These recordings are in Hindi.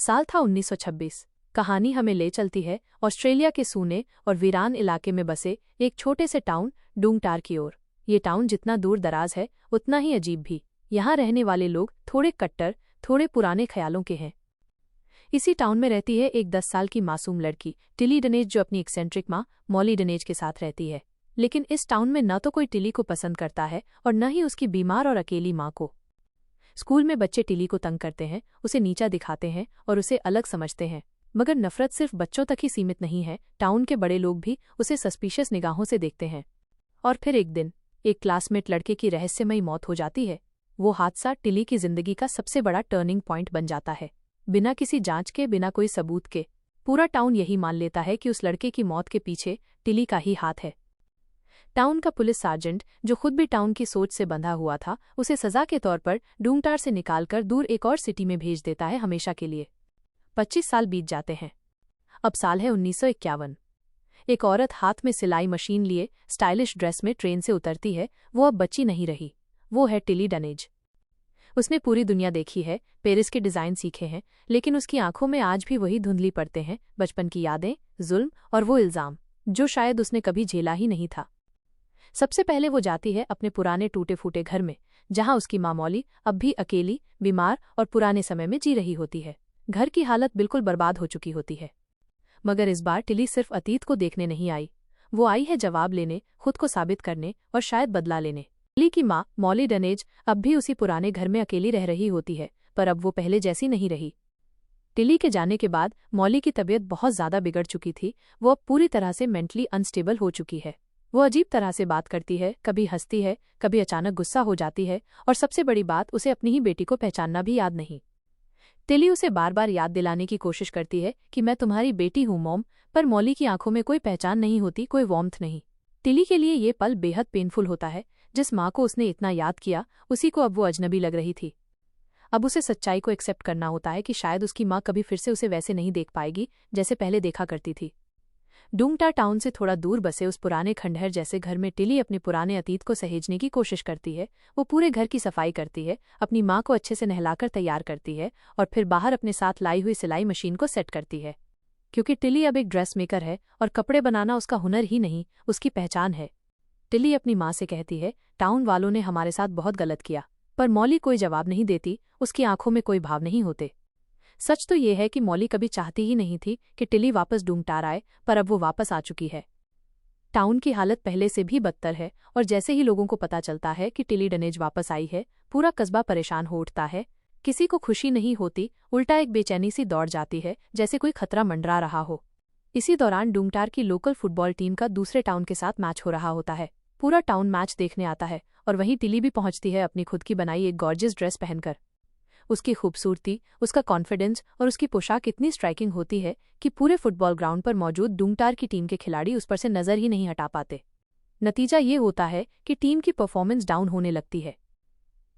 साल था 1926। कहानी हमें ले चलती है ऑस्ट्रेलिया के सूने और वीरान इलाके में बसे एक छोटे से टाउन डूंगटार की ओर। ये टाउन जितना दूर दराज है उतना ही अजीब भी। यहाँ रहने वाले लोग थोड़े कट्टर, थोड़े पुराने ख्यालों के हैं। इसी टाउन में रहती है एक 10 साल की मासूम लड़की टिली डनेज, जो अपनी एक्सेंट्रिक माँ मॉली डनेज के साथ रहती है। लेकिन इस टाउन में न तो कोई टिली को पसंद करता है और न ही उसकी बीमार और अकेली माँ को। स्कूल में बच्चे टिली को तंग करते हैं, उसे नीचा दिखाते हैं और उसे अलग समझते हैं। मगर नफरत सिर्फ बच्चों तक ही सीमित नहीं है, टाउन के बड़े लोग भी उसे सस्पिशियस निगाहों से देखते हैं। और फिर एक दिन एक क्लासमेट लड़के की रहस्यमयी मौत हो जाती है। वो हादसा टिली की जिंदगी का सबसे बड़ा टर्निंग पॉइंट बन जाता है। बिना किसी जांच के, बिना कोई सबूत के पूरा टाउन यही मान लेता है कि उस लड़के की मौत के पीछे टिली का ही हाथ है। टाउन का पुलिस सार्जेंट, जो खुद भी टाउन की सोच से बंधा हुआ था, उसे सजा के तौर पर डूंगटार से निकालकर दूर एक और सिटी में भेज देता है हमेशा के लिए। 25 साल बीत जाते हैं। अब साल है 1951। एक औरत हाथ में सिलाई मशीन लिए स्टाइलिश ड्रेस में ट्रेन से उतरती है। वो अब बच्ची नहीं रही, वो है टिली डनेज। उसने पूरी दुनिया देखी है, पेरिस के डिजाइन सीखे हैं, लेकिन उसकी आंखों में आज भी वही धुंधली पड़ते हैं, बचपन की यादें, जुल्म और वो इल्जाम जो शायद उसने कभी झेला ही नहीं था। सबसे पहले वो जाती है अपने पुराने टूटे फूटे घर में, जहां उसकी माँ मॉली अब भी अकेली, बीमार और पुराने समय में जी रही होती है। घर की हालत बिल्कुल बर्बाद हो चुकी होती है। मगर इस बार टिली सिर्फ अतीत को देखने नहीं आई, वो आई है जवाब लेने, खुद को साबित करने और शायद बदला लेने। टिली की माँ मॉली डनेज अब भी उसी पुराने घर में अकेली रह रही होती है, पर अब वो पहले जैसी नहीं रही। टिली के जाने के बाद मॉली की तबीयत बहुत ज्यादा बिगड़ चुकी थी। वो अब पूरी तरह से मेंटली अनस्टेबल हो चुकी है। वो अजीब तरह से बात करती है, कभी हंसती है, कभी अचानक गुस्सा हो जाती है, और सबसे बड़ी बात, उसे अपनी ही बेटी को पहचानना भी याद नहीं। टिली उसे बार बार याद दिलाने की कोशिश करती है कि मैं तुम्हारी बेटी हूँ मॉम, पर मॉली की आंखों में कोई पहचान नहीं होती, कोई वार्मथ नहीं। टिली के लिए ये पल बेहद पेनफुल होता है। जिस माँ को उसने इतना याद किया, उसी को अब वो अजनबी लग रही थी। अब उसे सच्चाई को एक्सेप्ट करना होता है कि शायद उसकी माँ कभी फिर से उसे वैसे नहीं देख पाएगी जैसे पहले देखा करती थी। डूंगटार टाउन से थोड़ा दूर बसे उस पुराने खंडहर जैसे घर में टिली अपने पुराने अतीत को सहेजने की कोशिश करती है। वो पूरे घर की सफाई करती है, अपनी माँ को अच्छे से नहलाकर तैयार करती है और फिर बाहर अपने साथ लाई हुई सिलाई मशीन को सेट करती है। क्योंकि टिली अब एक ड्रेस मेकर है और कपड़े बनाना उसका हुनर ही नहीं, उसकी पहचान है। टिली अपनी माँ से कहती है, टाउन वालों ने हमारे साथ बहुत गलत किया। पर मॉली कोई जवाब नहीं देती, उसकी आंखों में कोई भाव नहीं होते। सच तो ये है कि मॉली कभी चाहती ही नहीं थी कि टिली वापस डूंगटार आए, पर अब वो वापस आ चुकी है। टाउन की हालत पहले से भी बदतर है और जैसे ही लोगों को पता चलता है कि टिली डनेज वापस आई है, पूरा कस्बा परेशान हो उठता है। किसी को खुशी नहीं होती, उल्टा एक बेचैनी सी दौड़ जाती है, जैसे कोई खतरा मंडरा रहा हो। इसी दौरान डूंगटार की लोकल फुटबॉल टीम का दूसरे टाउन के साथ मैच हो रहा होता है। पूरा टाउन मैच देखने आता है और वहीं टिली भी पहुंचती है अपनी खुद की बनाई एक गॉर्जियस ड्रेस पहनकर। उसकी खूबसूरती, उसका कॉन्फिडेंस और उसकी पोशाक इतनी स्ट्राइकिंग होती है कि पूरे फुटबॉल ग्राउंड पर मौजूद डूंगटार की टीम के खिलाड़ी उस पर से नजर ही नहीं हटा पाते। नतीजा ये होता है कि टीम की परफॉर्मेंस डाउन होने लगती है।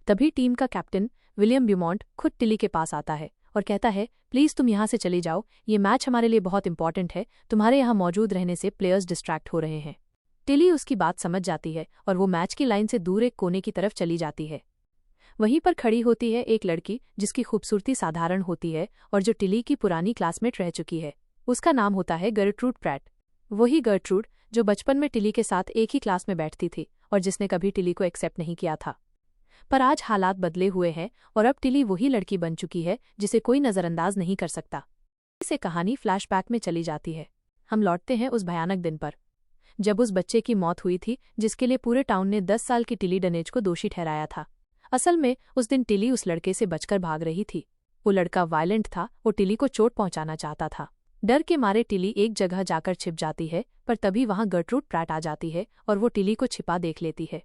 तभी टीम का कैप्टन विलियम ब्यूमॉन्ट खुद टिली के पास आता है और कहता है, प्लीज तुम यहाँ से चली जाओ, ये मैच हमारे लिए बहुत इंपॉर्टेंट है, तुम्हारे यहाँ मौजूद रहने से प्लेयर्स डिस्ट्रैक्ट हो रहे हैं। टिली उसकी बात समझ जाती है और वो मैच की लाइन से दूर एक कोने की तरफ चली जाती है। वहीं पर खड़ी होती है एक लड़की जिसकी खूबसूरती साधारण होती है और जो टिली की पुरानी क्लासमेट रह चुकी है। उसका नाम होता है गर्ट्रूड प्रैट। वही गर्ट्रूड जो बचपन में टिली के साथ एक ही क्लास में बैठती थी और जिसने कभी टिली को एक्सेप्ट नहीं किया था। पर आज हालात बदले हुए हैं और अब टिली वही लड़की बन चुकी है जिसे कोई नजरअंदाज नहीं कर सकता। इसे कहानी फ्लैशबैक में चली जाती है। हम लौटते हैं उस भयानक दिन पर, जब उस बच्चे की मौत हुई थी जिसके लिए पूरे टाउन ने 10 साल की टिली डनेज को दोषी ठहराया था। असल में उस दिन टिली उस लड़के से बचकर भाग रही थी। वो लड़का वायलेंट था, वो टिली को चोट पहुंचाना चाहता था। डर के मारे टिली एक जगह जाकर छिप जाती है, पर तभी वहां गर्ट्रूड प्रैट आ जाती है और वो टिली को छिपा देख लेती है।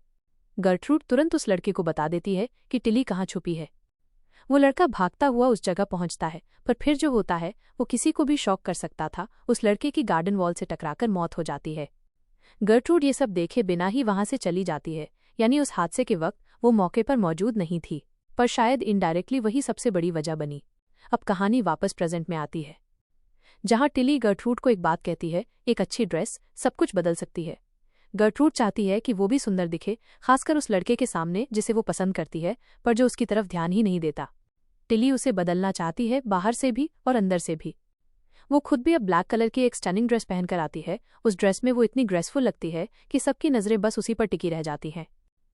गर्ट्रूड तुरंत उस लड़के को बता देती है कि टिली कहाँ छुपी है। वो लड़का भागता हुआ उस जगह पहुंचता है, पर फिर जो होता है वो किसी को भी शॉक कर सकता था। उस लड़के की गार्डन वॉल से टकराकर मौत हो जाती है। गर्ट्रूड ये सब देखे बिना ही वहां से चली जाती है, यानी उस हादसे के वक्त वो मौके पर मौजूद नहीं थी, पर शायद इनडायरेक्टली वही सबसे बड़ी वजह बनी। अब कहानी वापस प्रेजेंट में आती है, जहां टिली गर्ट्रूड को एक बात कहती है, एक अच्छी ड्रेस सब कुछ बदल सकती है। गर्ट्रूड चाहती है कि वो भी सुंदर दिखे, खासकर उस लड़के के सामने जिसे वो पसंद करती है, पर जो उसकी तरफ ध्यान ही नहीं देता। टिली उसे बदलना चाहती है, बाहर से भी और अंदर से भी। वो खुद भी अब ब्लैक कलर की एक स्टनिंग ड्रेस पहनकर आती है। उस ड्रेस में वो इतनी ग्रेसफुल लगती है कि सबकी नजरें बस उसी पर टिकी रह जाती हैं।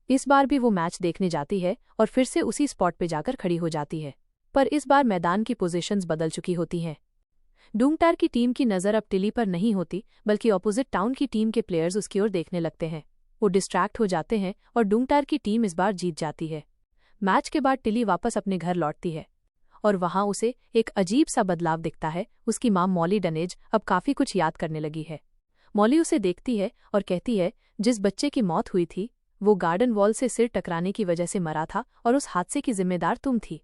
इस बार भी वो मैच देखने जाती है और फिर से उसी स्पॉट पे जाकर खड़ी हो जाती है, पर इस बार मैदान की पोजीशंस बदल चुकी होती हैं। डूंगटार की टीम की नज़र अब टिली पर नहीं होती, बल्कि ऑपोजिट टाउन की टीम के प्लेयर्स उसकी ओर देखने लगते हैं। वो डिस्ट्रैक्ट हो जाते हैं और डूंगटार की टीम इस बार जीत जाती है। मैच के बाद टिली वापस अपने घर लौटती है और वहां उसे एक अजीब सा बदलाव दिखता है। उसकी मां मॉली डनेज अब काफी कुछ याद करने लगी है। मॉली उसे देखती है और कहती है, जिस बच्चे की मौत हुई थी वो गार्डन वॉल से सिर टकराने की वजह से मरा था और उस हादसे की जिम्मेदार तुम थी।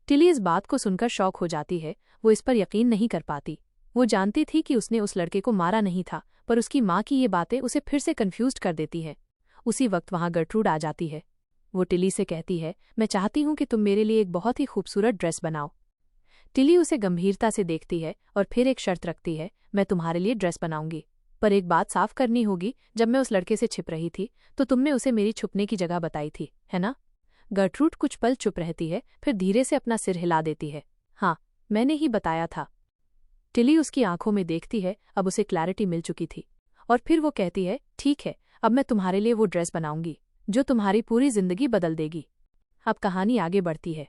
टिली इस बात को सुनकर शॉक हो जाती है। वो इस पर यकीन नहीं कर पाती। वो जानती थी कि उसने उस लड़के को मारा नहीं था, पर उसकी माँ की ये बातें उसे फिर से कंफ्यूज्ड कर देती है। उसी वक्त वहां गर्ट्रूड आ जाती है। वो टिली से कहती है, मैं चाहती हूं कि तुम मेरे लिए एक बहुत ही खूबसूरत ड्रेस बनाओ। टिली उसे गंभीरता से देखती है और फिर एक शर्त रखती है, मैं तुम्हारे लिए ड्रेस बनाऊंगी, पर एक बात साफ करनी होगी, जब मैं उस लड़के से छिप रही थी तो तुमने उसे मेरी छुपने की जगह बताई थी, है ना? गर्ट्रूड कुछ पल चुप रहती है, फिर धीरे से अपना सिर हिला देती है। हाँ, मैंने ही बताया था। टिली उसकी आंखों में देखती है, अब उसे क्लैरिटी मिल चुकी थी, और फिर वो कहती है, ठीक है, अब मैं तुम्हारे लिए वो ड्रेस बनाऊंगी जो तुम्हारी पूरी जिंदगी बदल देगी। अब कहानी आगे बढ़ती है।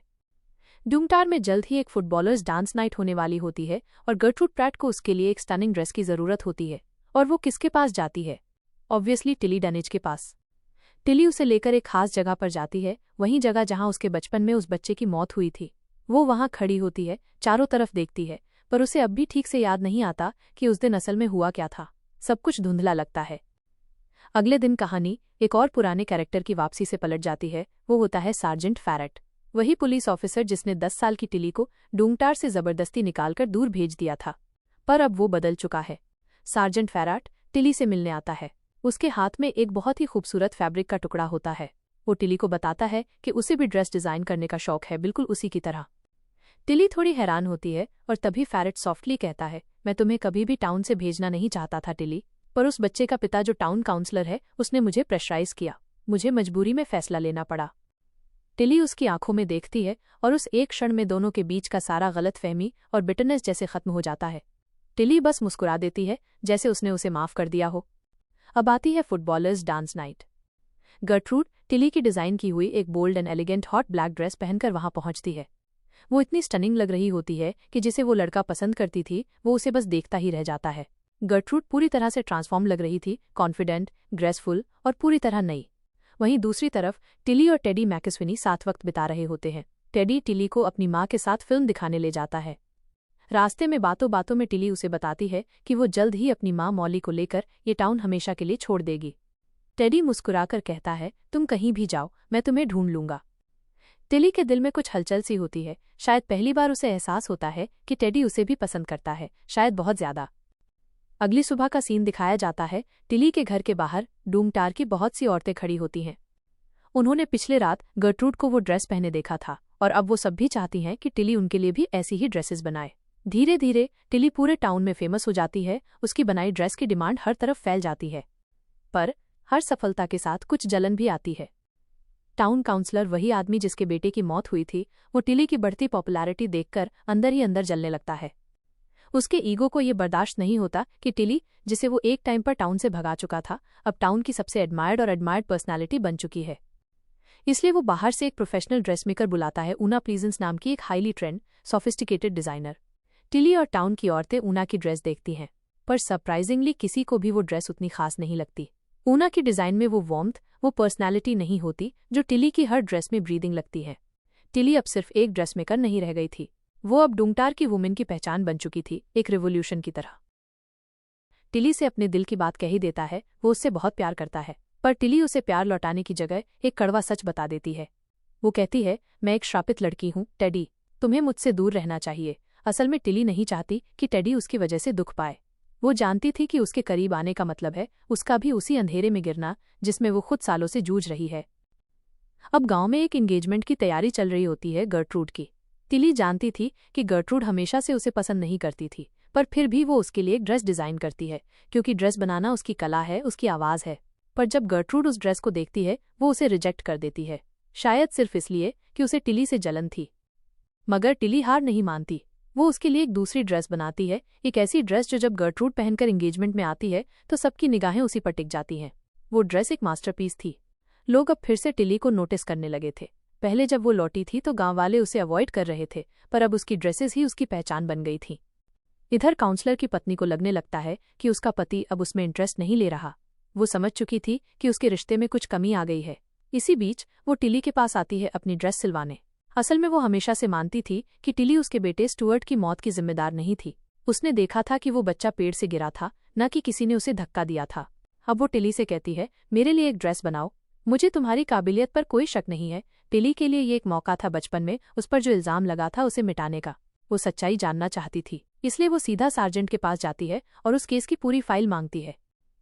डूंगटार में जल्द ही एक फुटबॉलर्स डांस नाइट होने वाली होती है और गर्ट्रूड प्रैट को उसके लिए एक स्टनिंग ड्रेस की जरूरत होती है। और वो किसके पास जाती है? ऑब्वियसली टिली डनेज के पास। टिली उसे लेकर एक खास जगह पर जाती है, वहीं जगह जहां उसके बचपन में उस बच्चे की मौत हुई थी। वो वहां खड़ी होती है, चारों तरफ देखती है, पर उसे अब भी ठीक से याद नहीं आता कि उस दिन असल में हुआ क्या था। सब कुछ धुंधला लगता है। अगले दिन कहानी एक और पुराने कैरेक्टर की वापसी से पलट जाती है। वो होता है सार्जेंट फैरेट, वही पुलिस ऑफिसर जिसने 10 साल की टिली को डूंगटार से जबरदस्ती निकालकर दूर भेज दिया था। पर अब वो बदल चुका है। सार्जेंट फैरेट टिली से मिलने आता है। उसके हाथ में एक बहुत ही खूबसूरत फैब्रिक का टुकड़ा होता है। वो टिली को बताता है कि उसे भी ड्रेस डिजाइन करने का शौक है, बिल्कुल उसी की तरह। टिली थोड़ी हैरान होती है और तभी फैरेट सॉफ्टली कहता है, मैं तुम्हें कभी भी टाउन से भेजना नहीं चाहता था टिली, पर उस बच्चे का पिता जो टाउन काउंसलर है उसने मुझे प्रेशराइज किया। मुझे मजबूरी में फैसला लेना पड़ा। टिली उसकी आंखों में देखती है और उस एक क्षण में दोनों के बीच का सारा गलतफहमी और बिटरनेस जैसे खत्म हो जाता है। टिली बस मुस्कुरा देती है, जैसे उसने उसे माफ कर दिया हो। अब आती है footballers dance night. Gertrude Tilly की डिजाइन की हुई एक bold and elegant hot black dress पहनकर वहां पहुंचती है। वो इतनी स्टनिंग लग रही होती है कि जिसे वो लड़का पसंद करती थी वो उसे बस देखता ही रह जाता है। गर्ट्रूड पूरी तरह से ट्रांसफॉर्म लग रही थी, कॉन्फिडेंट, ग्रेसफुल और पूरी तरह नई। वहीं दूसरी तरफ टिली और टेडी मैकस्विनी साथ वक्त बिता रहे होते हैं। टेडी टिली को अपनी माँ के साथ फिल्म दिखाने ले जाता है। रास्ते में बातों बातों में टिली उसे बताती है कि वो जल्द ही अपनी माँ मॉली को लेकर ये टाउन हमेशा के लिए छोड़ देगी। टेडी मुस्कुराकर कहता है, तुम कहीं भी जाओ, मैं तुम्हें ढूंढ लूंगा। टिली के दिल में कुछ हलचल सी होती है। शायद पहली बार उसे एहसास होता है कि टेडी उसे भी पसंद करता है, शायद बहुत ज्यादा। अगली सुबह का सीन दिखाया जाता है। टिली के घर के बाहर डूंगटार की बहुत सी औरतें खड़ी होती हैं। उन्होंने पिछले रात गर्ट्रूड को वो ड्रेस पहने देखा था और अब वो सब भी चाहती हैं कि टिली उनके लिए भी ऐसी ही ड्रेसेस बनाए। धीरे धीरे टिली पूरे टाउन में फेमस हो जाती है। उसकी बनाई ड्रेस की डिमांड हर तरफ फैल जाती है। पर हर सफलता के साथ कुछ जलन भी आती है। टाउन काउंसलर, वही आदमी जिसके बेटे की मौत हुई थी, वो टिली की बढ़ती पॉपुलैरिटी देखकर अंदर ही अंदर जलने लगता है। उसके ईगो को ये बर्दाश्त नहीं होता कि टिली, जिसे वो एक टाइम पर टाउन से भगा चुका था, अब टाउन की सबसे एडमायर्ड पर्सनैलिटी बन चुकी है। इसलिए वो बाहर से एक प्रोफेशनल ड्रेसमेकर बुलाता है, ऊना प्लीजेंस नाम की एक highly trend sophisticated designer. Tilly और टाउन की औरतें ऊना की ड्रेस देखती हैं, पर सरप्राइजिंगली किसी को भी वो ड्रेस उतनी खास नहीं लगती। ऊना की डिजाइन में वो वार्मथ, वो पर्सनैलिटी नहीं होती जो टिली की हर ड्रेस में ब्रीदिंग लगती है। टिली अब सिर्फ एक ड्रेसमेकर नहीं रह गई थी, वो अब डूंगटार की वुमेन की पहचान बन चुकी थी, एक रिवोल्यूशन की तरह। टिली से अपने दिल की बात कह ही देता है, वो उससे बहुत प्यार करता है, पर टिली उसे प्यार लौटाने की जगह एक कड़वा सच बता देती है। वो कहती है, मैं एक श्रापित लड़की हूँ टेडी, तुम्हें मुझसे दूर रहना चाहिए। असल में टिली नहीं चाहती कि टेडी उसकी वजह से दुख पाए। वो जानती थी कि उसके करीब आने का मतलब है उसका भी उसी अंधेरे में गिरना जिसमें वो खुद सालों से जूझ रही है। अब गांव में एक एंगेजमेंट की तैयारी चल रही होती है गर्ट्रूड की। टिली जानती थी कि गर्ट्रूड हमेशा से उसे पसंद नहीं करती थी, पर फिर भी वो उसके लिए एक ड्रेस डिजाइन करती है, क्योंकि ड्रेस बनाना उसकी कला है, उसकी आवाज है। पर जब गर्ट्रूड उस ड्रेस को देखती है वो उसे रिजेक्ट कर देती है, शायद सिर्फ इसलिए कि उसे टिली से जलन थी। मगर टिली हार नहीं मानती। वो उसके लिए एक दूसरी ड्रेस बनाती है, एक ऐसी ड्रेस जो जब गर्ट्रूड पहनकर एंगेजमेंट में आती है तो सबकी निगाहें उसी पर टिक जाती हैं। वो ड्रेस एक मास्टरपीस थी। लोग अब फिर से टिली को नोटिस करने लगे थे। पहले जब वो लौटी थी तो गांव वाले उसे अवॉइड कर रहे थे, पर अब उसकी ड्रेसेस ही उसकी पहचान बन गई थीं। इधर काउंसलर की पत्नी को लगने लगता है कि उसका पति अब उसमें इंटरेस्ट नहीं ले रहा। वो समझ चुकी थी कि उसके रिश्ते में कुछ कमी आ गई है। इसी बीच वो टिली के पास आती है अपनी ड्रेस सिलवाने। असल में वो हमेशा से मानती थी कि टिली उसके बेटे स्टुअर्ट की मौत की जिम्मेदार नहीं थी। उसने देखा था कि वो बच्चा पेड़ से गिरा था, न कि किसी ने उसे धक्का दिया था। अब वो टिली से कहती है, मेरे लिए एक ड्रेस बनाओ। मुझे तुम्हारी काबिलियत पर कोई शक नहीं है। टिली के लिए ये एक मौका था बचपन में उस पर जो इल्जाम लगा था उसे मिटाने का। वो सच्चाई जानना चाहती थी, इसलिए वो सीधा सार्जेंट के पास जाती है और उस केस की पूरी फाइल मांगती है।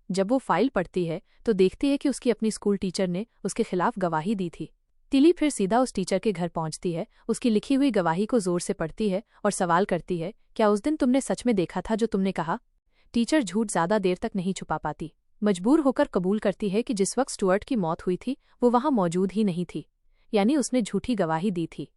जब वो फाइल पढ़ती है तो देखती है कि उसकी अपनी स्कूल टीचर ने उसके खिलाफ गवाही दी थी। टिली फिर सीधा उस टीचर के घर पहुंचती है, उसकी लिखी हुई गवाही को जोर से पढ़ती है और सवाल करती है, क्या उस दिन तुमने सच में देखा था जो तुमने कहा? टीचर झूठ ज्यादा देर तक नहीं छुपा पाती। मजबूर होकर कबूल करती है कि जिस वक्त स्टुअर्ट की मौत हुई थी वो वहां मौजूद ही नहीं थी, यानी उसने झूठी गवाही दी थी।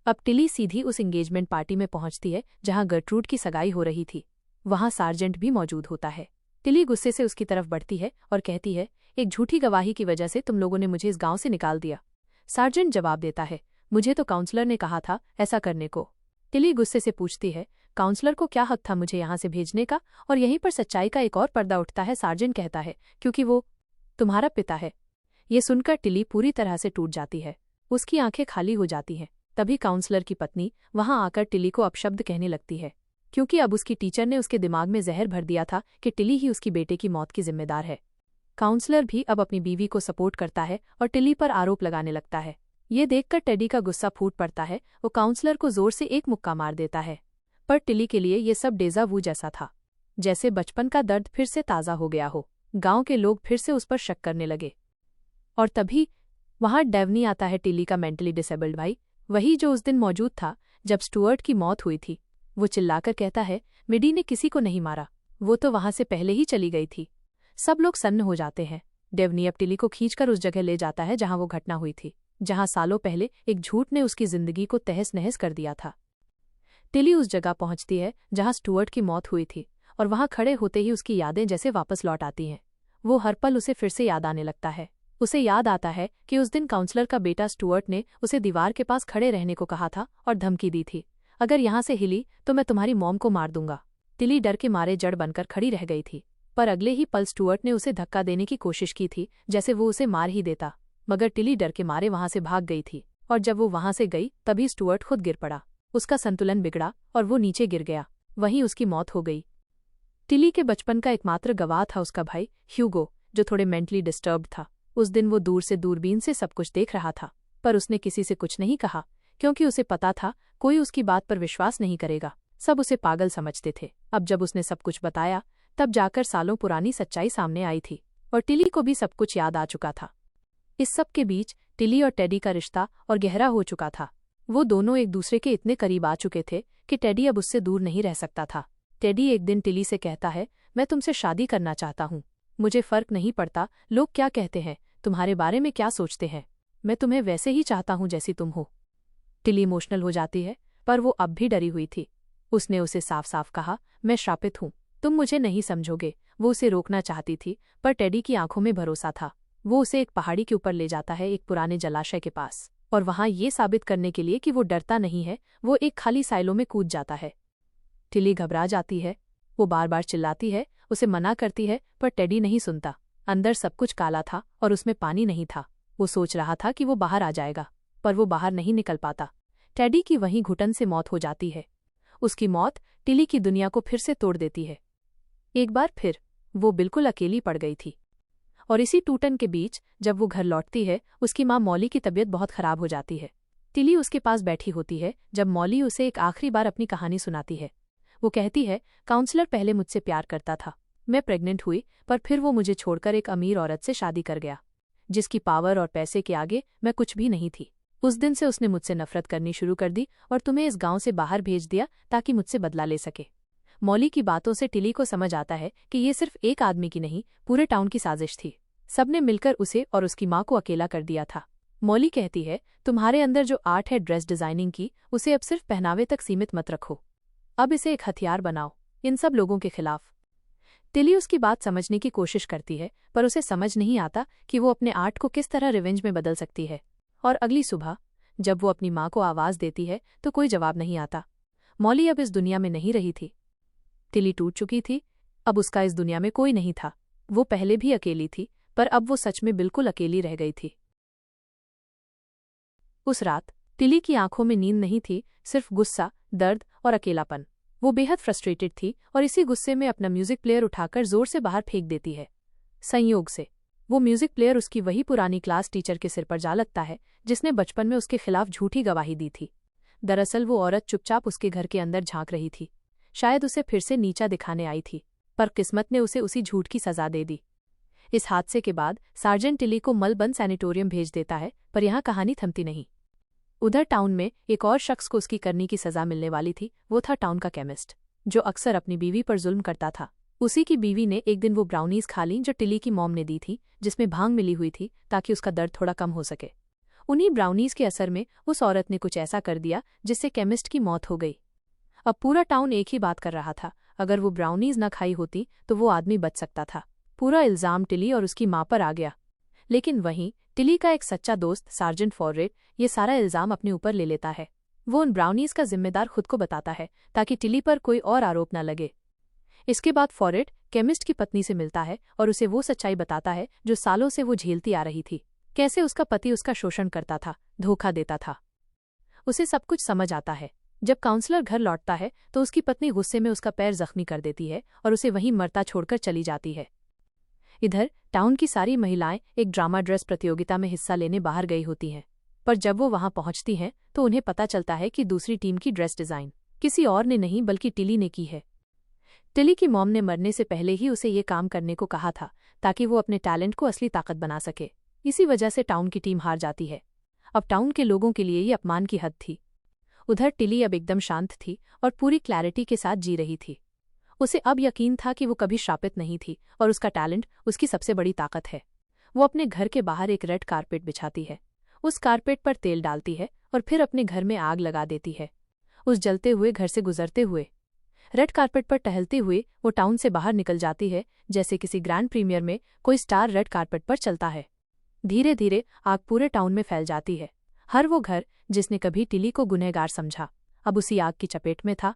अब टिली सीधी उस एंगेजमेंट पार्टी में पहुंचती है जहां गर्ट्रूड की सगाई हो रही थी। वहां सार्जेंट भी मौजूद होता है। टिली गुस्से से उसकी तरफ बढ़ती है और कहती है, एक झूठी गवाही की वजह से तुम लोगों ने मुझे इस गांव से निकाल दिया। सार्जेंट जवाब देता है, मुझे तो काउंसलर ने कहा था ऐसा करने को। टिली गुस्से से पूछती है, काउंसलर को क्या हक था मुझे यहाँ से भेजने का? और यहीं पर सच्चाई का एक और पर्दा उठता है। सार्जेंट कहता है, क्योंकि वो तुम्हारा पिता है। ये सुनकर टिली पूरी तरह से टूट जाती है। उसकी आंखें खाली हो जाती हैं। तभी काउंसलर की पत्नी वहां आकर टिली को अपशब्द कहने लगती है, क्योंकि अब उसकी टीचर ने उसके दिमाग में जहर भर दिया था कि टिली ही उसकी बेटे की मौत की जिम्मेदार है। काउंसलर भी अब अपनी बीवी को सपोर्ट करता है और टिली पर आरोप लगाने लगता है। ये देखकर टेडी का गुस्सा फूट पड़ता है। वो काउंसलर को जोर से एक मुक्का मार देता है, पर टिली के लिए ये सब डेजा वू जैसा था, जैसे बचपन का दर्द फिर से ताज़ा हो गया हो। गांव के लोग फिर से उस पर शक करने लगे। और तभी वहां डेवनी आता है, टिली का मेंटली डिसेबल्ड भाई, वही जो उस दिन मौजूद था जब स्टुअर्ट की मौत हुई थी। वो चिल्लाकर कहता है, मिडी ने किसी को नहीं मारा, वो तो वहां से पहले ही चली गई थी। सब लोग सन्न हो जाते हैं। डेवनी अब टिली को खींचकर उस जगह ले जाता है जहां वो घटना हुई थी, जहां सालों पहले एक झूठ ने उसकी जिंदगी को तहस नहस कर दिया था। टिली उस जगह पहुंचती है जहां स्टुअर्ट की मौत हुई थी, और वहां खड़े होते ही उसकी यादें जैसे वापस लौट आती हैं। वो हर पल उसे फिर से याद आने लगता है। उसे याद आता है कि उस दिन काउंसलर का बेटा स्टुअर्ट ने उसे दीवार के पास खड़े रहने को कहा था और धमकी दी थी, अगर यहां से हिली तो मैं तुम्हारी मॉम को मार दूंगा। टिली डर के मारे जड़ बनकर खड़ी रह गई थी, पर अगले ही पल स्टुअर्ट ने उसे धक्का देने की कोशिश की थी, जैसे वो उसे मार ही देता। मगर टिली डर के मारे वहां से भाग गई थी, और जब वो वहां से गई तभी स्टुअर्ट खुद गिर पड़ा। उसका संतुलन बिगड़ा और वो नीचे गिर गया। वहीं उसकी मौत हो गई। टिली के बचपन का एकमात्र गवाह था उसका भाई ह्यूगो, जो थोड़े मेंटली डिस्टर्ब्ड था। उस दिन वो दूर से दूरबीन से सब कुछ देख रहा था, पर उसने किसी से कुछ नहीं कहा, क्योंकि उसे पता था कोई उसकी बात पर विश्वास नहीं करेगा। सब उसे पागल समझते थे। अब जब उसने सब कुछ बताया तब जाकर सालों पुरानी सच्चाई सामने आई थी, और टिली को भी सब कुछ याद आ चुका था। इस सब के बीच टिली और टेडी का रिश्ता और गहरा हो चुका था। वो दोनों एक दूसरे के इतने करीब आ चुके थे कि टेडी अब उससे दूर नहीं रह सकता था। टेडी एक दिन टिली से कहता है, मैं तुमसे शादी करना चाहता हूँ। मुझे फर्क नहीं पड़ता लोग क्या कहते हैं, तुम्हारे बारे में क्या सोचते हैं, मैं तुम्हें वैसे ही चाहता हूँ जैसी तुम हो। टिली इमोशनल हो जाती है, पर वो अब भी डरी हुई थी। उसने उसे साफ साफ कहा, मैं श्रापित हूँ, तुम मुझे नहीं समझोगे। वो उसे रोकना चाहती थी, पर टेडी की आंखों में भरोसा था। वो उसे एक पहाड़ी के ऊपर ले जाता है, एक पुराने जलाशय के पास, और वहां ये साबित करने के लिए कि वो डरता नहीं है, वो एक खाली साइलो में कूद जाता है। टिली घबरा जाती है। वो बार बार चिल्लाती है, उसे मना करती है, पर टेडी नहीं सुनता। अंदर सब कुछ काला था और उसमें पानी नहीं था। वो सोच रहा था कि वो बाहर आ जाएगा, पर वो बाहर नहीं निकल पाता। टेडी की वहीं घुटन से मौत हो जाती है। उसकी मौत टिली की दुनिया को फिर से तोड़ देती है। एक बार फिर वो बिल्कुल अकेली पड़ गई थी। और इसी टूटन के बीच जब वो घर लौटती है, उसकी माँ मॉली की तबीयत बहुत खराब हो जाती है। टिली उसके पास बैठी होती है जब मॉली उसे एक आखिरी बार अपनी कहानी सुनाती है। वो कहती है, काउंसलर पहले मुझसे प्यार करता था, मैं प्रेग्नेंट हुई, पर फिर वो मुझे छोड़कर एक अमीर औरत से शादी कर गया, जिसकी पावर और पैसे के आगे मैं कुछ भी नहीं थी। उस दिन से उसने मुझसे नफरत करनी शुरू कर दी और तुम्हें इस गांव से बाहर भेज दिया ताकि मुझसे बदला ले सके। मॉली की बातों से टिली को समझ आता है कि ये सिर्फ एक आदमी की नहीं, पूरे टाउन की साजिश थी। सबने मिलकर उसे और उसकी माँ को अकेला कर दिया था। मॉली कहती है, तुम्हारे अंदर जो आर्ट है ड्रेस डिजाइनिंग की, उसे अब सिर्फ पहनावे तक सीमित मत रखो। अब इसे एक हथियार बनाओ, इन सब लोगों के खिलाफ। टिली उसकी बात समझने की कोशिश करती है, पर उसे समझ नहीं आता कि वो अपने आर्ट को किस तरह रिवेंज में बदल सकती है। और अगली सुबह जब वो अपनी माँ को आवाज़ देती है तो कोई जवाब नहीं आता। मॉली अब इस दुनिया में नहीं रही थी। टिली टूट चुकी थी, अब उसका इस दुनिया में कोई नहीं था। वो पहले भी अकेली थी, पर अब वो सच में बिल्कुल अकेली रह गई थी। उस रात टिली की आंखों में नींद नहीं थी, सिर्फ गुस्सा, दर्द और अकेलापन। वो बेहद फ्रस्ट्रेटेड थी और इसी गुस्से में अपना म्यूजिक प्लेयर उठाकर जोर से बाहर फेंक देती है। संयोग से वो म्यूजिक प्लेयर उसकी वही पुरानी क्लास टीचर के सिर पर जा लगता है जिसने बचपन में उसके खिलाफ झूठी गवाही दी थी। दरअसल वो औरत चुपचाप उसके घर के अंदर झांक रही थी, शायद उसे फिर से नीचा दिखाने आई थी, पर किस्मत ने उसे उसी झूठ की सजा दे दी। इस हादसे के बाद सार्जेंट टिली को मलबर्न सैनिटोरियम भेज देता है, पर यहाँ कहानी थमती नहीं। उधर टाउन में एक और शख्स को उसकी करनी की सजा मिलने वाली थी। वो था टाउन का केमिस्ट, जो अक्सर अपनी बीवी पर जुल्म करता था। उसी की बीवी ने एक दिन वो ब्राउनीज खा ली जो टिली की मॉम ने दी थी, जिसमें भांग मिली हुई थी ताकि उसका दर्द थोड़ा कम हो सके। उन्हीं ब्राउनीज के असर में उस औरत ने कुछ ऐसा कर दिया जिससे केमिस्ट की मौत हो गई। अब पूरा टाउन एक ही बात कर रहा था, अगर वो ब्राउनीज न खाई होती तो वो आदमी बच सकता था। पूरा इल्जाम टिली और उसकी माँ पर आ गया। लेकिन वहीं टिली का एक सच्चा दोस्त सार्जेंट फॉरेट ये सारा इल्जाम अपने ऊपर ले लेता है। वो उन ब्राउनीज का जिम्मेदार खुद को बताता है ताकि टिली पर कोई और आरोप न लगे। इसके बाद फॉरेट केमिस्ट की पत्नी से मिलता है और उसे वो सच्चाई बताता है जो सालों से वो झेलती आ रही थी। कैसे उसका पति उसका शोषण करता था, धोखा देता था। उसे सब कुछ समझ आता है। जब काउंसलर घर लौटता है तो उसकी पत्नी गुस्से में उसका पैर जख्मी कर देती है और उसे वहीं मरता छोड़कर चली जाती है। इधर टाउन की सारी महिलाएं एक ड्रामा ड्रेस प्रतियोगिता में हिस्सा लेने बाहर गई होती हैं, पर जब वो वहां पहुंचती हैं तो उन्हें पता चलता है कि दूसरी टीम की ड्रेस डिजाइन किसी और ने नहीं बल्कि टिली ने की है। टिली की मॉम ने मरने से पहले ही उसे ये काम करने को कहा था ताकि वो अपने टैलेंट को असली ताकत बना सके। इसी वजह से टाउन की टीम हार जाती है। अब टाउन के लोगों के लिए ये अपमान की हद थी। उधर टिली अब एकदम शांत थी और पूरी क्लैरिटी के साथ जी रही थी। उसे अब यकीन था कि वो कभी श्रापित नहीं थी और उसका टैलेंट उसकी सबसे बड़ी ताकत है। वो अपने घर के बाहर एक रेड कारपेट बिछाती है, उस कारपेट पर तेल डालती है और फिर अपने घर में आग लगा देती है। उस जलते हुए घर से गुजरते हुए, रेड कारपेट पर टहलते हुए वो टाउन से बाहर निकल जाती है जैसे किसी ग्रैंड प्रीमियर में कोई स्टार रेड कारपेट पर चलता है। धीरे धीरे आग पूरे टाउन में फैल जाती है। हर वो घर जिसने कभी टिली को गुनहगार समझा अब उसी आग की चपेट में था।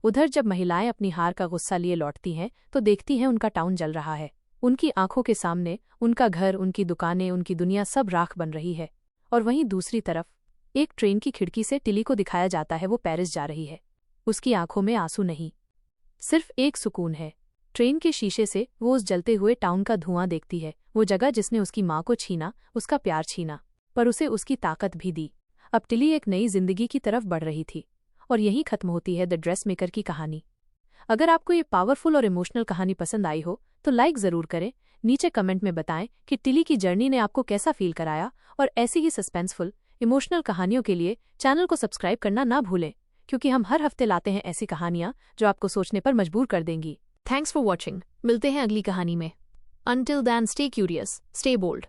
उधर जब महिलाएं अपनी हार का गुस्सा लिए लौटती हैं तो देखती हैं उनका टाउन जल रहा है। उनकी आंखों के सामने उनका घर, उनकी दुकानें, उनकी दुनिया सब राख बन रही है। और वहीं दूसरी तरफ एक ट्रेन की खिड़की से टिली को दिखाया जाता है वो पेरिस जा रही है। उसकी आंखों में आंसू नहीं, सिर्फ एक सुकून है। ट्रेन के शीशे से वो उस जलते हुए टाउन का धुआं देखती है, वो जगह जिसने उसकी माँ को छीना, उसका प्यार छीना, पर उसे उसकी ताकत भी दी। अब टिली एक नई जिंदगी की तरफ बढ़ रही थी। और यहीं खत्म होती है द ड्रेस मेकर की कहानी। अगर आपको ये पावरफुल और इमोशनल कहानी पसंद आई हो तो लाइक ज़रूर करें। नीचे कमेंट में बताएं कि टिली की जर्नी ने आपको कैसा फील कराया। और ऐसी ही सस्पेंसफुल इमोशनल कहानियों के लिए चैनल को सब्सक्राइब करना ना भूलें, क्योंकि हम हर हफ्ते लाते हैं ऐसी कहानियां जो आपको सोचने पर मजबूर कर देंगी। Thanks for watching. मिलते हैं अगली कहानी में। Until then, stay curious, stay bold.